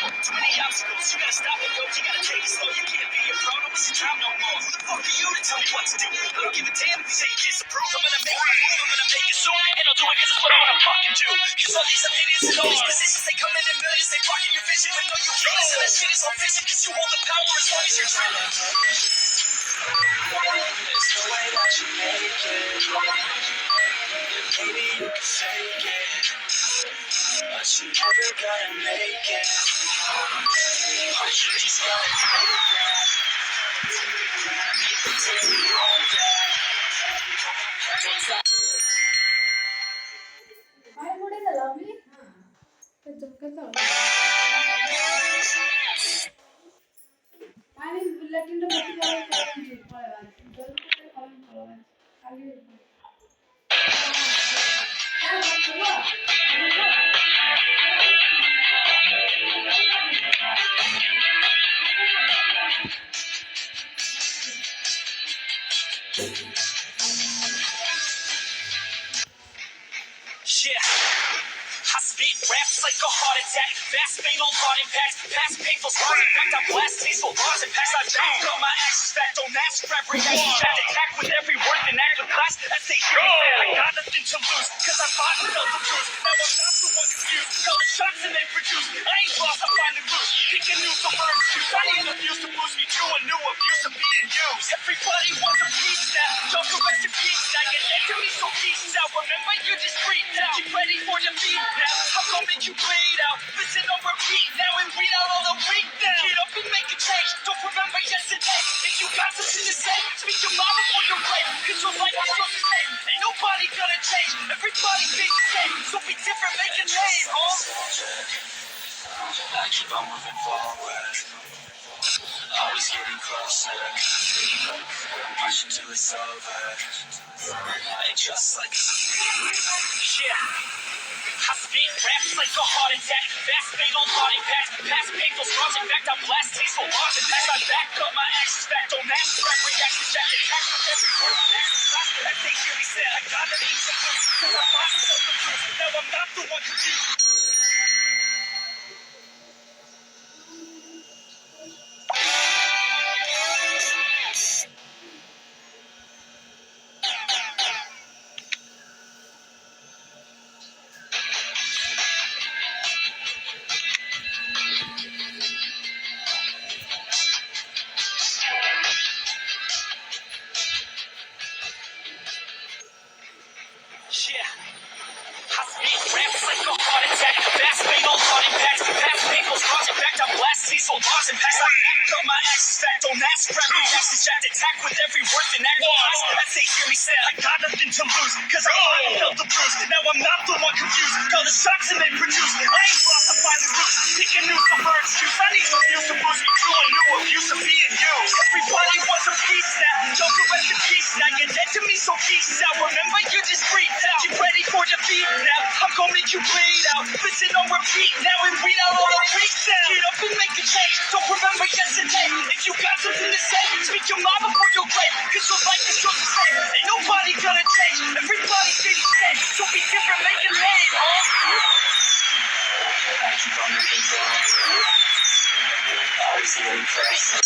Too many obstacles, you gotta stop and go. You gotta take it slow. You can't be a pro, don't waste your time no more. Who the fuck are you to tell me what to do? I don't give a damn if you say you disapprove. I'm gonna make my move, I'm gonna make it soon, and I'll do it 'cause it's what I wanna fucking do. 'Cause all these opinions and all these positions, they come in millions, they blocking your vision, but no, you can't listen. That shit is all fiction 'cause you hold the power as long as you're dreaming. There's no way that you make it. Maybe you can fake it, but you never gonna make it. But you just gotta take it. Take me home, I would have lovely. I mean, let in the Yeah, I spit raps like a heart attack. Fast, fatal, heart impact. Past painful scars, in fact, I blast peaceful bars and past. I back up my actions back. Don't ask for every action. Shaft attack with every word and act with class. As they hear me say, I got nothing to lose. 'Cause I fought and felt the truth. Now I'm not the one confused. Tell the shots and they produce. I ain't lost, I'm finally loose. Pick a new summer excuse. I ain't abused to boost me to a new abuse of being used. Everybody wants a piece now. Don't go rest in peace now. You're dead to me, so peace out. Remember, you're just freaked out. Get ready for defeat now. I'm gonna make you bleed out. Listen on repeat now and weed out all the weak now. Get up and make a change. Don't remember yesterday. If you got something to say, speak your mind before you're late. 'Cause your life is so the same. Ain't nobody gonna change. Everybody be the same. So be different, make a name, huh? I keep on moving forward. Always getting closer. Rushing till it's over. I just like yeah. I spit raps like a heart attack. Fast, fatal, heart impact. Past painful scars. In fact, I blast tasteful bars. And as I back up my actions back. Don't ask for every reaction. Jack attack with every word and act with class. As they hear me say, I got nothing to lose. 'Cause I fought and felt the truth. Now I'm not the one confused. Yeah. I spit raps like a heart attack. Fast, fatal, heart impact. Past painful scars. In fact, I blast cecil bars and past. I back up my actions back. Don't ask for every reaction. Jack attack with every word and act with class. As they hear me say, I got nothing to lose. 'Cause I fought and felt the bruise. Now I'm not the one confused. Call the shots and they produce. I ain't lost, I'm finally loose. Pick a new summer excuse. I need abuse to boost me to a new abuse of being used. Everybody wants a piece now. Don't go rest in peace now. You're dead to me, so peace out. Remember, you just freaked out. Get ready for defeat now. I'm gonna make you bleed out. Listen on repeat now and weed out all the weak now. Get up and make a change. Don't remember yesterday. If you got something to say, speak your mind before you're great. 'Cause your life is just the same. Ain't nobody gonna change. Everybody be the same. So be different, make a name, huh? I keep on moving forward. Always getting closer.